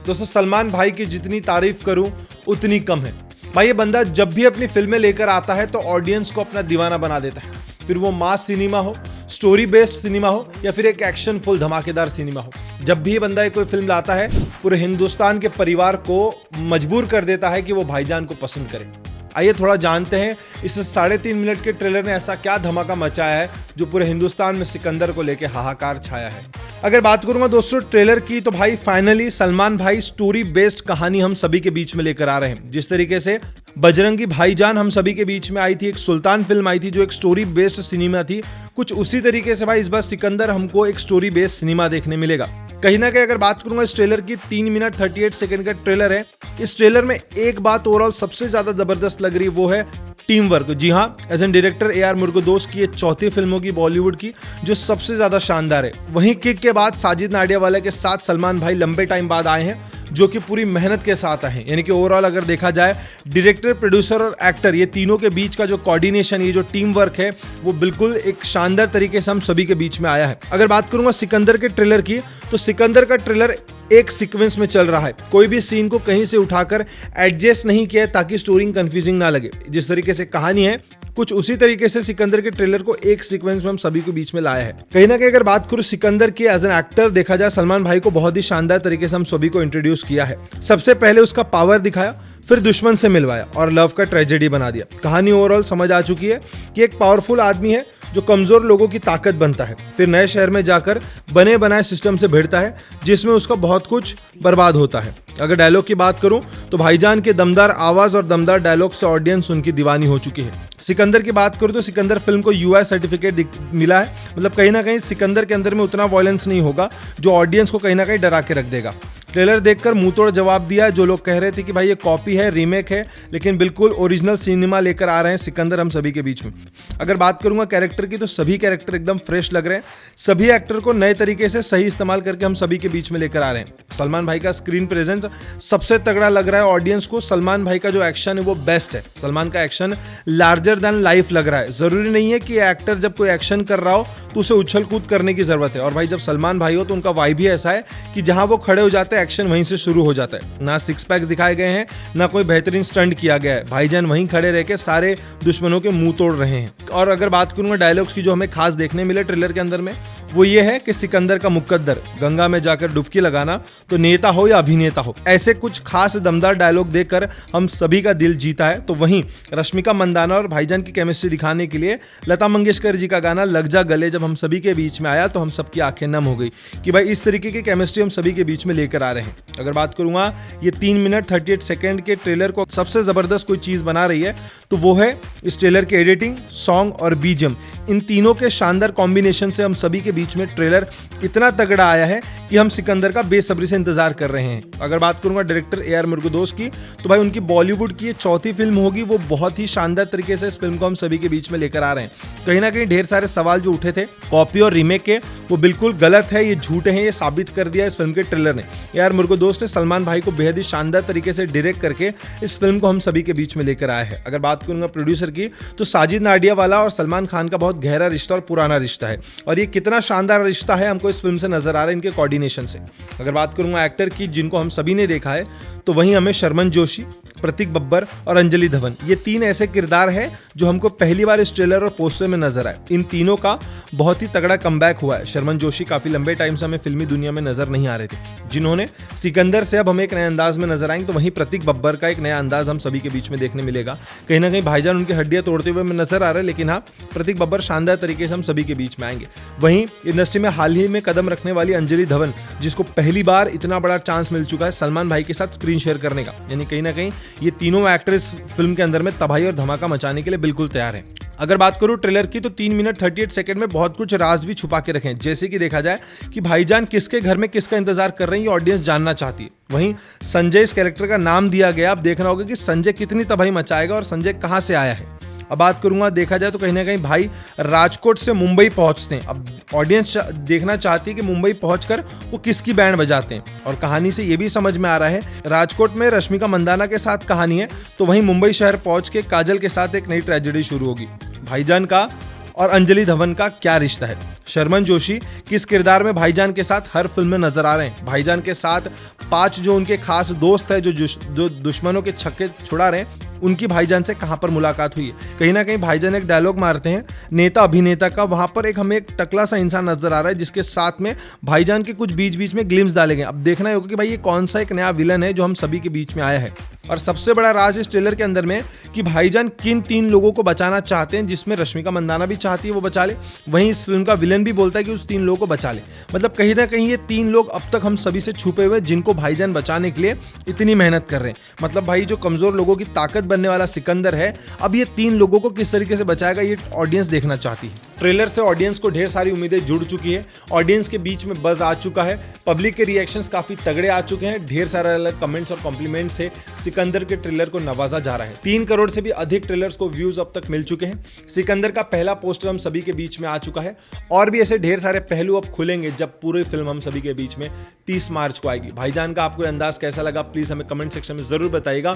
दोस्तों सलमान भाई की जितनी तारीफ करूं उतनी कम है। भाई ये बंदा जब भी अपनी फिल्में लेकर आता है तो ऑडियंस को अपना दीवाना बना देता है, फिर वो मास सिनेमा हो, स्टोरी बेस्ड सिनेमा हो या फिर एक एक्शन फुल धमाकेदार सिनेमा हो। जब भी ये बंदा कोई फिल्म लाता है पूरे हिंदुस्तान के परिवार को मजबूर कर देता है कि वो भाईजान को पसंद करें। आइए थोड़ा जानते हैं इस 3.5 मिनट के ट्रेलर ने ऐसा क्या धमाका मचाया है जो पूरे हिंदुस्तान में सिकंदर को लेकर हाहाकार छाया है। अगर बात करूंगा दोस्तों ट्रेलर की तो भाई फाइनली सलमान भाई स्टोरी बेस्ड कहानी हम सभी के बीच में लेकर आ रहे हैं। जिस तरीके से बजरंगी भाईजान हम सभी के बीच में आई थी, एक सुल्तान फिल्म आई थी जो एक स्टोरी बेस्ड सिनेमा थी, कुछ उसी तरीके से भाई इस बार सिकंदर हमको एक स्टोरी बेस्ड सिनेमा देखने मिलेगा। कहीं ना कहीं अगर बात करूंगा इस ट्रेलर की, 3 मिनट 38 सेकंड का ट्रेलर है। इस ट्रेलर में एक बात ओवरऑल सबसे ज्यादा जबरदस्त लग रही है वो है टीम वर्क। जी हाँ, as an director A R Murugadoss की ये चौथी फिल्म होगी बॉलीवुड की जो सबसे ज्यादा शानदार है। वहीं किक के बाद साजिद नाडियावाला के साथ सलमान भाई लंबे टाइम बाद आए हैं जो कि पूरी मेहनत के साथ आए हैं। यानी कि ओवरऑल अगर देखा जाए डायरेक्टर, प्रोड्यूसर और एक्टर ये तीनों के बीच का जो कोऑर्डिनेशन, ये जो टीम वर्क है वो बिल्कुल एक शानदार तरीके से हम सभी के बीच में आया है। अगर बात करूंगा सिकंदर के ट्रेलर की तो सिकंदर का ट्रेलर एक सीक्वेंस में चल रहा है, कोई भी सीन को कहीं से उठाकर एडजस्ट नहीं किया है ताकि स्टोरी कंफ्यूजिंग ना लगे। जिस तरीके से कहानी है कुछ उसी तरीके से सिकंदर के ट्रेलर को एक सीक्वेंस में हम सभी के बीच में लाया है। कहीं ना कहीं अगर बात करूं सिकंदर की एज एन एक्टर देखा जाए, सलमान भाई को बहुत ही शानदार तरीके से हम सभी को इंट्रोड्यूस किया है। सबसे पहले उसका पावर दिखाया, फिर दुश्मन से मिलवाया और लव का ट्रेजेडी बना दिया। कहानी ओवरऑल समझ आ चुकी है कि एक पावरफुल आदमी है जो कमजोर लोगों की ताकत बनता है, फिर नए शहर में जाकर बने बनाए सिस्टम से भिड़ता है जिसमें उसका बहुत कुछ बर्बाद होता है। अगर डायलॉग की बात करूं तो भाईजान के दमदार आवाज और दमदार डायलॉग से ऑडियंस उनकी दीवानी हो चुकी है। सिकंदर की बात करूं तो सिकंदर फिल्म को यूआई सर्टिफिकेट मिला है, मतलब कहीं ना कहीं सिकंदर के अंदर में उतना वायलेंस नहीं होगा जो ऑडियंस को कहीं ना कहीं डरा के रख देगा। ट्रेलर देखकर मुंह तोड़ जवाब दिया जो लोग कह रहे थे कि भाई ये कॉपी है, रीमेक है, लेकिन बिल्कुल ओरिजिनल सिनेमा लेकर आ रहे हैं सिकंदर हम सभी के बीच में। अगर बात करूंगा कैरेक्टर की तो सभी कैरेक्टर एकदम फ्रेश लग रहे हैं, सभी एक्टर को नए तरीके से सही इस्तेमाल करके हम सभी के बीच में लेकर आ रहे हैं। सलमान भाई का स्क्रीन प्रेजेंस सबसे तगड़ा लग रहा है ऑडियंस को। सलमान भाई का जो एक्शन है वो बेस्ट है, सलमान का एक्शन लार्जर देन लाइफ लग रहा है। जरूरी नहीं है कि एक्टर जब कोई एक्शन कर रहा हो तो उसे उछल कूद करने की जरूरत है, और भाई जब सलमान भाई हो तो उनका वाइब भी ऐसा है कि जहां वो खड़े हो जाते हैं एक्शन वहीं से शुरू हो जाता है। ना सिक्स पैक्स दिखाए गए हैं, ना कोई बेहतरीन स्टंट किया गया है, भाईजान वहीं खड़े रह के सारे दुश्मनों के मुंह तोड़ रहे हैं। और अगर बात करूंगा डायलॉग्स की जो हमें खास देखने मिले ट्रेलर के अंदर में, वो ये है कि सिकंदर का मुकद्दर गंगा में जाकर डुबकी लगाना, तो नेता हो या अभिनेता हो, ऐसे कुछ खास दमदार डायलॉग देखकर हम सभी का दिल जीता है। तो वहीं रश्मिका मंदाना और भाईजान की केमिस्ट्री दिखाने के लिए लता मंगेशकर जी का गाना लग जा गले जब हम सभी के बीच में आया तो हम सबकी आंखें नम हो गई कि भाई इस तरीके की केमिस्ट्री हम सभी के बीच में लेकर आ रहे हैं। अगर बात करूंगा ये 3 मिनट 38 सेकंड के ट्रेलर को सबसे जबरदस्त कोई चीज बना रही है तो वो है इस ट्रेलर के एडिटिंग, सॉन्ग और बीजीएम। इन तीनों के शानदार कॉम्बिनेशन से हम सभी के बीच में ट्रेलर इतना तगड़ा आया है कि हम सिकंदर का बेसब्री से इंतजार कर रहे हैं। अगर बात करूंगा डायरेक्टर ए आर मुरुगदोस की तो भाई उनकी बॉलीवुड की ये चौथी फिल्म होगी, वो बहुत ही शानदार तरीके से इस फिल्म को हम सभी के बीच में लेकर आ रहे हैं। कहीं ना कहीं ढेर सारे सवाल जो उठे थे कॉपी और रीमेक के, वो बिल्कुल गलत है, ये झूठे हैं, ये साबित कर दिया इस फिल्म के ट्रेलर ने। ए आर मुरुगदोस ने सलमान भाई को बेहद ही शानदार तरीके से डायरेक्ट करके इस फिल्म को हम सभी के बीच में लेकर आया है। अगर बात करूंगा प्रोड्यूसर की तो साजिद नाडियावाला और सलमान खान का बहुत गहरा रिश्ता और पुराना रिश्ता है, और ये कितना शानदार रिश्ता है हमको इस फिल्म से नजर आ रहा है इनके कोऑर्डिनेशन से। अगर बात करूंगा एक्टर की जिनको हम सभी ने देखा है तो वहीं हमें शर्मन जोशी, प्रतीक बब्बर और अंजलि धवन, ये 3 ऐसे किरदार हैं जो हमको पहली बार इस ट्रेलर और पोस्टर में नजर आए। इन तीनों का बहुत ही तगड़ा कमबैक हुआ है। शर्मन जोशी काफी लंबे टाइम से हमें फिल्मी दुनिया में नजर नहीं आ रहे थे, जिन्होंने सिकंदर से अब हमें एक नए अंदाज में नजर आएंगे। तो वहीं प्रतीक बब्बर का एक नया अंदाज हम सभी के बीच में देखने मिलेगा। कहीं ना कहीं भाईजान उनकी हड्डियां तोड़ते हुए नजर आ रहे हैं, लेकिन हाँ प्रतीक बब्बर शानदार तरीके से हम सभी के बीच में आएंगे। वहीं इंडस्ट्री में हाल ही में कदम रखने वाली अंजलि धवन, जिसको पहली बार इतना बड़ा चांस मिल चुका है सलमान भाई के साथ स्क्रीन शेयर करने का, यानी कहीं ना कहीं ये तीनों एक्टर इस फिल्म के अंदर में तबाही और धमाका मचाने के लिए बिल्कुल तैयार हैं। अगर बात करूं ट्रेलर की तो 3 मिनट 38 सेकंड में बहुत कुछ राज भी छुपा के रखे हैं। जैसे कि देखा जाए कि भाईजान किसके घर में किसका इंतजार कर रहे हैं, ये ऑडियंस जानना चाहती है। वहीं संजय इस कैरेक्टर का नाम दिया गया, अब देखना होगा कि संजय कितनी तबाही मचाएगा और संजय कहां से आया है। अब बात करूंगा देखा जाए तो कहीं ना कहीं भाई राजकोट से मुंबई पहुंचते हैं। अब ऑडियंस देखना चाहती है कि मुंबई पहुंचकर वो किसकी बैंड बजाते हैं, और कहानी से ये भी समझ में आ रहा है राजकोट में रश्मिका मंदाना के साथ कहानी है, तो वहीं मुंबई शहर पहुंच के काजल के साथ एक नई ट्रेजेडी शुरू होगी। भाईजान का और अंजलि धवन का क्या रिश्ता है। शर्मन जोशी किस किरदार में भाईजान के साथ हर फिल्म में नजर आ रहे हैं। भाईजान के साथ 5 जो उनके खास दोस्त है जो दुश्मनों के छक्के छुड़ा रहे हैं, उनकी भाईजान से कहां पर मुलाकात हुई है। कहीं ना कहीं भाईजान एक डायलॉग मारते हैं नेता अभिनेता का, वहां पर हमें एक टकला सा इंसान नजर आ रहा है जिसके साथ में भाईजान के कुछ बीच बीच में ग्लिम्स डाले गए। अब देखना होगा कि भाई ये कौन सा एक नया विलन है जो हम सभी के बीच में आया है। और सबसे बड़ा राज इस ट्रेलर के अंदर में कि भाईजान किन 3 लोगों को बचाना चाहते हैं, जिसमें रश्मिका मंदाना भी चाहती है वो बचा ले, वहीं इस फिल्म का विलन भी बोलता है कि उस 3 लोगों को बचा ले। मतलब कहीं ना कहीं ये 3 लोग अब तक हम सभी से छुपे हुए जिनको भाईजान बचाने के लिए इतनी मेहनत कर रहे हैं। मतलब भाई जो कमजोर लोगों की ताकत बनने वाला सिकंदर है, अब ये 3 लोगों को किस तरीके से बचाएगा ये ऑडियंस देखना चाहती है। ट्रेलर से ऑडियंस को ढेर सारी उम्मीदें जुड़ चुकी है, ऑडियंस के बीच में बज आ चुका है, पब्लिक के रिएक्शंस काफी तगड़े आ चुके हैं, ढेर सारे अलग कमेंट्स और कॉम्प्लीमेंट से सिकंदर के ट्रेलर को नवाजा जा रहा है। 3 करोड़ से भी अधिक ट्रेलर्स को व्यूज अब तक मिल चुके हैं। सिकंदर का पहला पोस्टर हम सभी के बीच में आ चुका है और भी ऐसे ढेर सारे पहलू अब खुलेंगे जब पूरी फिल्म हम सभी के बीच में 30 मार्च को आएगी। भाईजान का आपको अंदाज कैसा लगा प्लीज हमें कमेंट सेक्शन में जरूर बताइएगा।